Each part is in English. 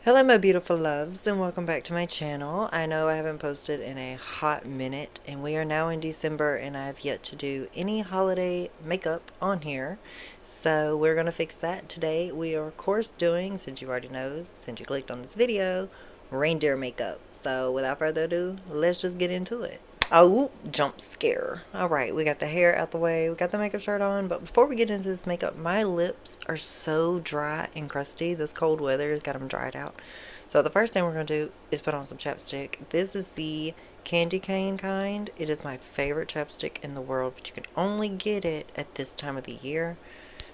Hello my beautiful loves and welcome back to my channel. I know I haven't posted in a hot minute and we are now in December and I have yet to do any holiday makeup on here. So we're going to fix that today. We are of course doing, since you already know, since you clicked on this video, reindeer makeup. So without further ado, let's just get into it. Oh, jump scare. Alright, we got the hair out the way, we got the makeup shirt on, but before we get into this makeup, my lips are so dry and crusty. This cold weather has got them dried out. So the first thing we're going to do is put on some chapstick. This is the candy cane kind. It is my favorite chapstick in the world, but you can only get it at this time of the year.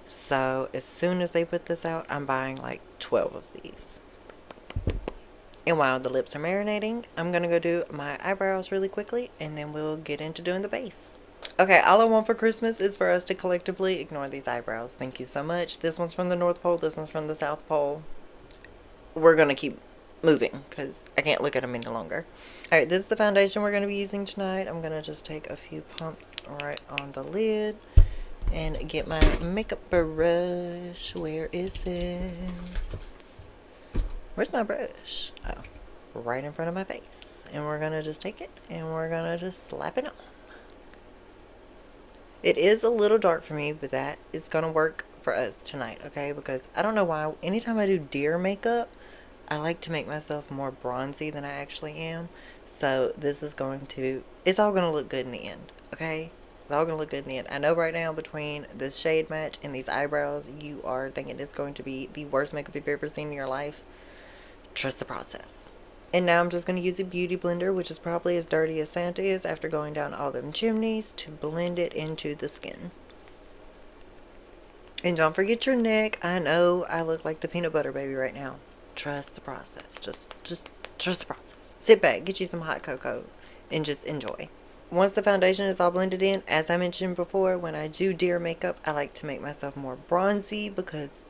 So as soon as they put this out, I'm buying like 12 of these. And while the lips are marinating, I'm going to go do my eyebrows really quickly and then we'll get into doing the base. Okay, all I want for Christmas is for us to collectively ignore these eyebrows. Thank you so much. This one's from the North Pole, this one's from the South Pole. We're going to keep moving because I can't look at them any longer. Alright, this is the foundation we're going to be using tonight. I'm going to just take a few pumps right on the lid and get my makeup brush. Where is it? Where's my brush? Oh, right in front of my face. And we're going to just take it and we're going to just slap it on. It is a little dark for me, but that is going to work for us tonight, okay? Because I don't know why, anytime I do deer makeup, I like to make myself more bronzy than I actually am. So this is going to, it's all going to look good in the end, okay? It's all going to look good in the end. I know right now between this shade match and these eyebrows, you are thinking it's going to be the worst makeup you've ever seen in your life. Trust the process. And now I'm just going to use a beauty blender, which is probably as dirty as Santa is after going down all them chimneys, to blend it into the skin. And don't forget your neck. I know I look like the peanut butter baby right now. Trust the process. Just trust the process. Sit back, get you some hot cocoa, and just enjoy. Once the foundation is all blended in, as I mentioned before, when I do deer makeup, I like to make myself more bronzy because,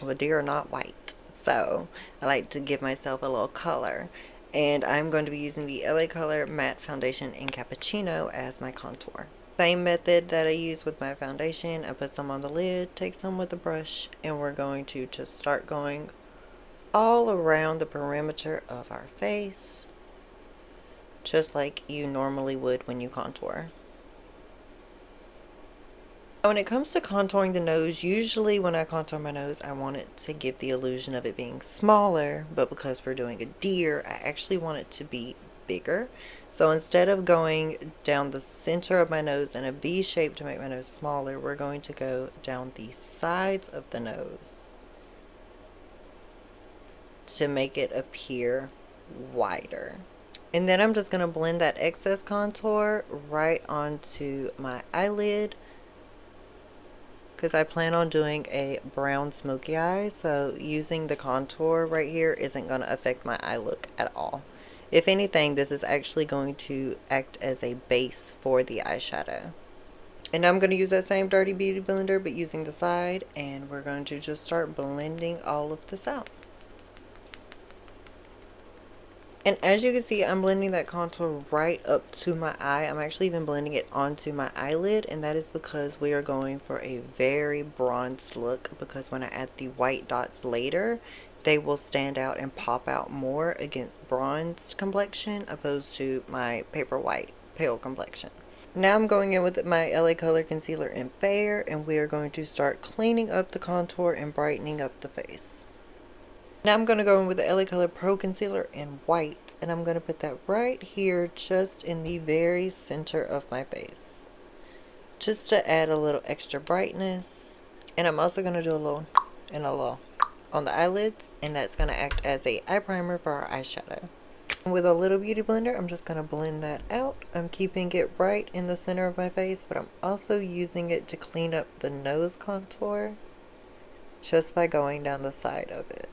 well, deer are not white. So I like to give myself a little color. And I'm going to be using the LA Color Matte Foundation in Cappuccino as my contour. Same method that I use with my foundation. I put some on the lid, take some with a brush, and we're going to just start going all around the perimeter of our face, just like you normally would when you contour. When it comes to contouring the nose, usually when I contour my nose, I want it to give the illusion of it being smaller, but because we're doing a deer, I actually want it to be bigger. So instead of going down the center of my nose in a V shape to make my nose smaller, we're going to go down the sides of the nose to make it appear wider. And then I'm just going to blend that excess contour right onto my eyelid, because I plan on doing a brown smoky eye, so using the contour right here isn't going to affect my eye look at all. If anything, this is actually going to act as a base for the eyeshadow. And I'm going to use that same dirty beauty blender but using the side, and we're going to just start blending all of this out. And as you can see, I'm blending that contour right up to my eye. I'm actually even blending it onto my eyelid, and that is because we are going for a very bronzed look, because when I add the white dots later, they will stand out and pop out more against bronzed complexion opposed to my paper white pale complexion. Now I'm going in with my LA Color Concealer in Fair, and we are going to start cleaning up the contour and brightening up the face. Now I'm going to go in with the LA Color Pro Concealer in White, and I'm going to put that right here just in the very center of my face, just to add a little extra brightness. And I'm also going to do a little and a little on the eyelids, and that's going to act as a eye primer for our eyeshadow. With a little beauty blender, I'm just going to blend that out. I'm keeping it right in the center of my face, but I'm also using it to clean up the nose contour just by going down the side of it.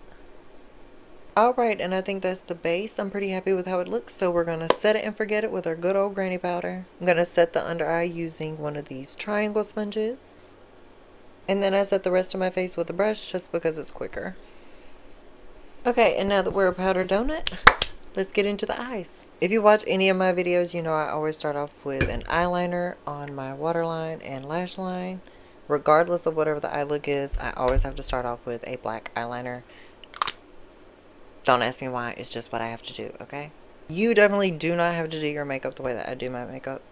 Alright, and I think that's the base. I'm pretty happy with how it looks, so we're going to set it and forget it with our good old granny powder. I'm going to set the under eye using one of these triangle sponges. And then I set the rest of my face with a brush just because it's quicker. Okay, and now that we're a powder donut, let's get into the eyes. If you watch any of my videos, you know I always start off with an eyeliner on my waterline and lash line. Regardless of whatever the eye look is, I always have to start off with a black eyeliner. Don't ask me why, it's just what I have to do, okay? You definitely do not have to do your makeup the way that I do my makeup.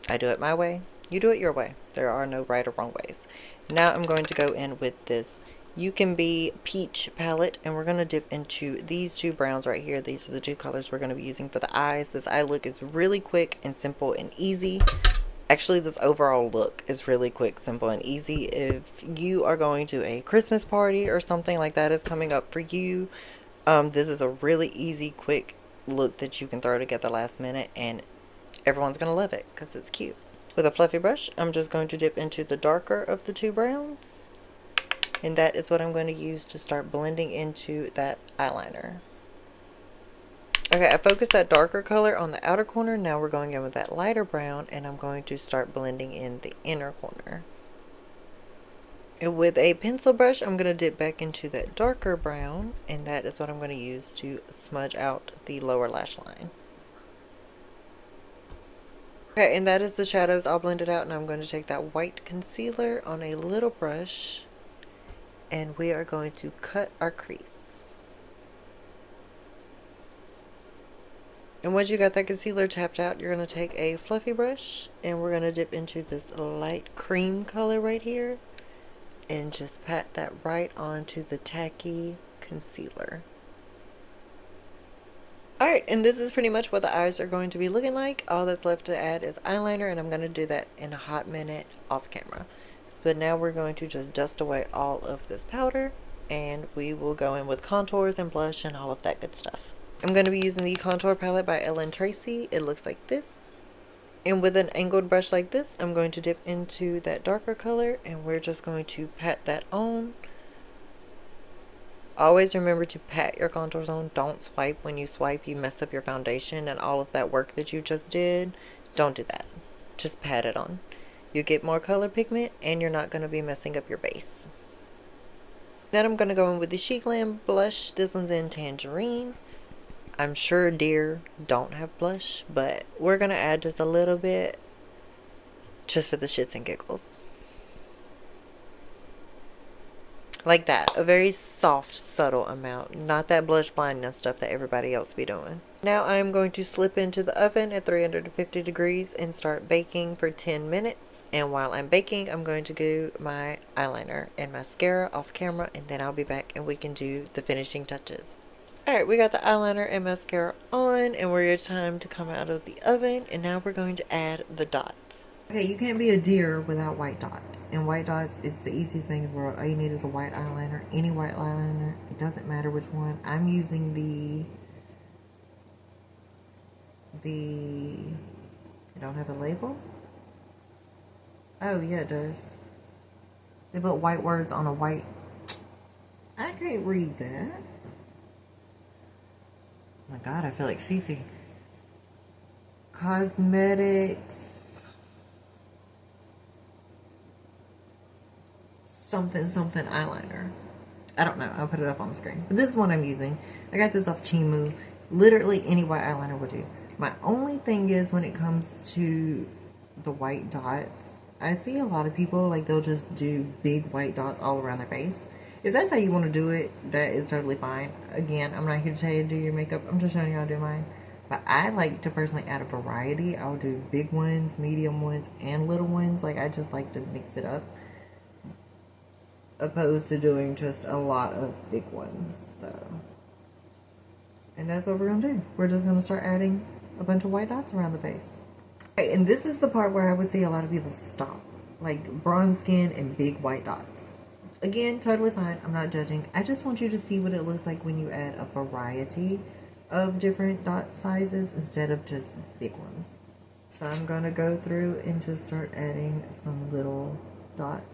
I do it my way. You do it your way. There are no right or wrong ways. Now I'm going to go in with this You Can Be Peach palette, and we're going to dip into these two browns right here. These are the two colors we're going to be using for the eyes. This eye look is really quick and simple and easy. Actually, this overall look is really quick, simple, and easy. If you are going to a Christmas party or something like that is coming up for you, this is a really easy, quick look that you can throw together last minute, and everyone's going to love it because it's cute. With a fluffy brush, I'm just going to dip into the darker of the two browns, and that is what I'm going to use to start blending into that eyeliner. Okay, I focused that darker color on the outer corner. Now we're going in with that lighter brown, and I'm going to start blending in the inner corner. And with a pencil brush, I'm going to dip back into that darker brown, and that is what I'm going to use to smudge out the lower lash line. Okay, and that is the shadows all blended out, and I'm going to take that white concealer on a little brush, and we are going to cut our crease. And once you got that concealer tapped out, you're going to take a fluffy brush, and we're going to dip into this light cream color right here, and just pat that right onto the tacky concealer. Alright, and this is pretty much what the eyes are going to be looking like. All that's left to add is eyeliner, and I'm going to do that in a hot minute off camera. But now we're going to just dust away all of this powder, and we will go in with contours and blush and all of that good stuff. I'm going to be using the contour palette by Ellen Tracy. It looks like this. And with an angled brush like this, I'm going to dip into that darker color, and we're just going to pat that on. Always remember to pat your contours on. Don't swipe. When you swipe, you mess up your foundation and all of that work that you just did. Don't do that. Just pat it on. You get more color pigment, and you're not going to be messing up your base. Then I'm going to go in with the She Glam blush. This one's in Tangerine. I'm sure Deer don't have blush, but we're going to add just a little bit just for the shits and giggles. Like that. A very soft, subtle amount. Not that blush blindness stuff that everybody else be doing. Now I'm going to slip into the oven at 350 degrees and start baking for 10 minutes. And while I'm baking, I'm going to do my eyeliner and mascara off camera, and then I'll be back and we can do the finishing touches. Alright, we got the eyeliner and mascara on, and we're time to come out of the oven, and now we're going to add the dots. Okay, you can't be a deer without white dots. And white dots is the easiest thing in the world. All you need is a white eyeliner. Any white eyeliner. It doesn't matter which one. I'm using I don't have a label? Oh, yeah, it does. They put white words on a white. I can't read that. Oh my God, I feel like Fifi. Cosmetics. Something eyeliner. I don't know. I'll put it up on the screen. But this is what I'm using. I got this off Temu. Literally any white eyeliner will do. My only thing is when it comes to the white dots, I see a lot of people, like, they'll just do big white dots all around their face. If that's how you want to do it, that is totally fine. Again, I'm not here to tell you to do your makeup. I'm just showing you how to do mine. But I like to personally add a variety. I'll do big ones, medium ones, and little ones. Like, I just like to mix it up, opposed to doing just a lot of big ones. So, and that's what we're gonna do. We're just gonna start adding a bunch of white dots around the face. Okay, and this is the part where I would see a lot of people stop, like bronze skin and big white dots. Again, totally fine. I'm not judging. I just want you to see what it looks like when you add a variety of different dot sizes instead of just big ones. So I'm gonna go through and just start adding some little dots.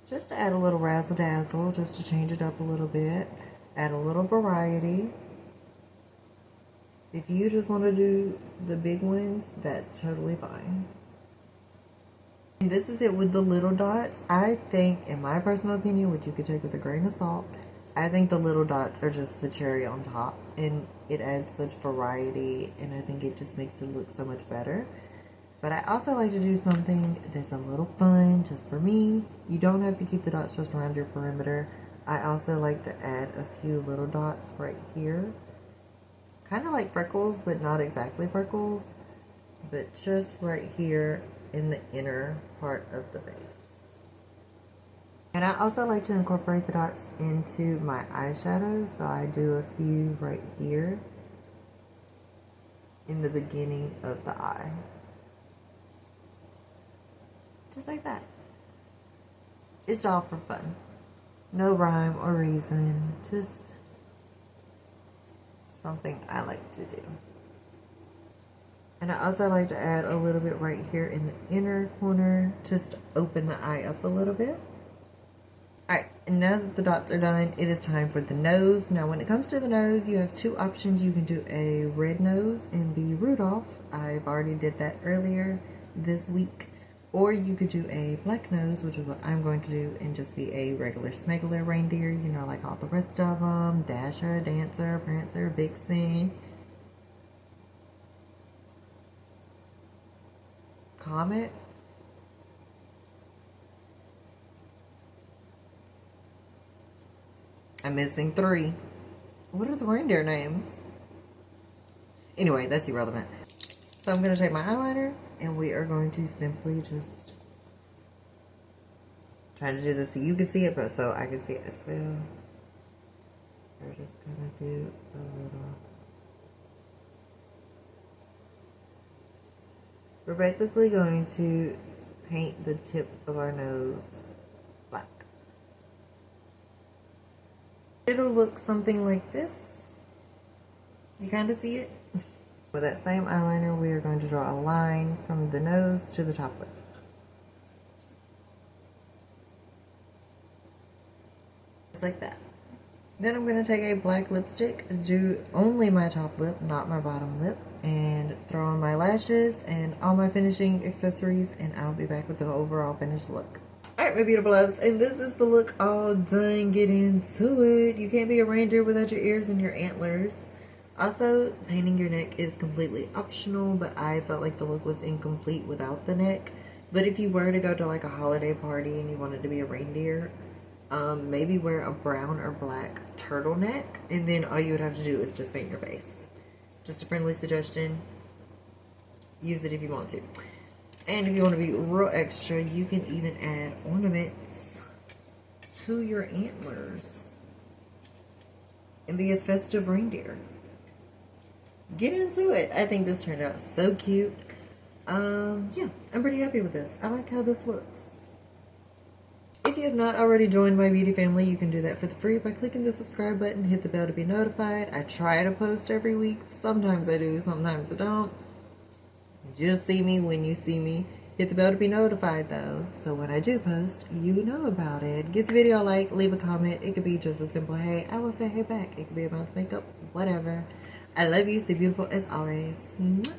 Just to add a little razzle dazzle, just to change it up a little bit. Add a little variety. If you just want to do the big ones, that's totally fine. And this is it with the little dots. I think, in my personal opinion, which you could take with a grain of salt, I think the little dots are just the cherry on top. And it adds such variety, and I think it just makes it look so much better. But I also like to do something that's a little fun, just for me. You don't have to keep the dots just around your perimeter. I also like to add a few little dots right here. Kind of like freckles, but not exactly freckles. But just right here in the inner part of the face. And I also like to incorporate the dots into my eyeshadow. So I do a few right here in the beginning of the eye. Just like that. It's all for fun. No rhyme or reason. Just something I like to do. And I also like to add a little bit right here in the inner corner, just to open the eye up a little bit. Alright, and now that the dots are done, it is time for the nose. Now when it comes to the nose, you have two options. You can do a red nose and be Rudolph. I've already did that earlier this week. Or you could do a black nose, which is what I'm going to do, and just be a regular smuggler reindeer, you know, like all the rest of them. Dasher, Dancer, Prancer, Vixen, Comet. I'm missing 3. What are the reindeer names? Anyway, that's irrelevant. So I'm going to take my eyeliner, and we are going to simply just try to do this so you can see it, but so I can see it as well. We're just going to do a little... We're basically going to paint the tip of our nose black. It'll look something like this. You kind of see it? With that same eyeliner, we are going to draw a line from the nose to the top lip. Just like that. Then I'm going to take a black lipstick, do only my top lip, not my bottom lip, and throw on my lashes and all my finishing accessories, and I'll be back with the overall finished look. Alright, my beautiful loves, and this is the look all done. Get into it. You can't be a reindeer without your ears and your antlers. Also, painting your neck is completely optional, but I felt like the look was incomplete without the neck. But if you were to go to like a holiday party and you wanted to be a reindeer, maybe wear a brown or black turtleneck, and then all you would have to do is just paint your face. Just a friendly suggestion. Use it if you want to. And if you want to be real extra, you can even add ornaments to your antlers and be a festive reindeer. Get into it. I think this turned out so cute. Yeah, I'm pretty happy with this. I like how this looks. If you have not already joined my beauty family, you can do that for free by clicking the subscribe button, hit the bell to be notified. I try to post every week. Sometimes I do, sometimes I don't. Just see me when you see me. Hit the bell to be notified though, so when I do post, you know about it. Give the video a like, leave a comment. It could be just a simple hey. I will say hey back. It could be about makeup, whatever. I love you. Stay beautiful as always. Mwah.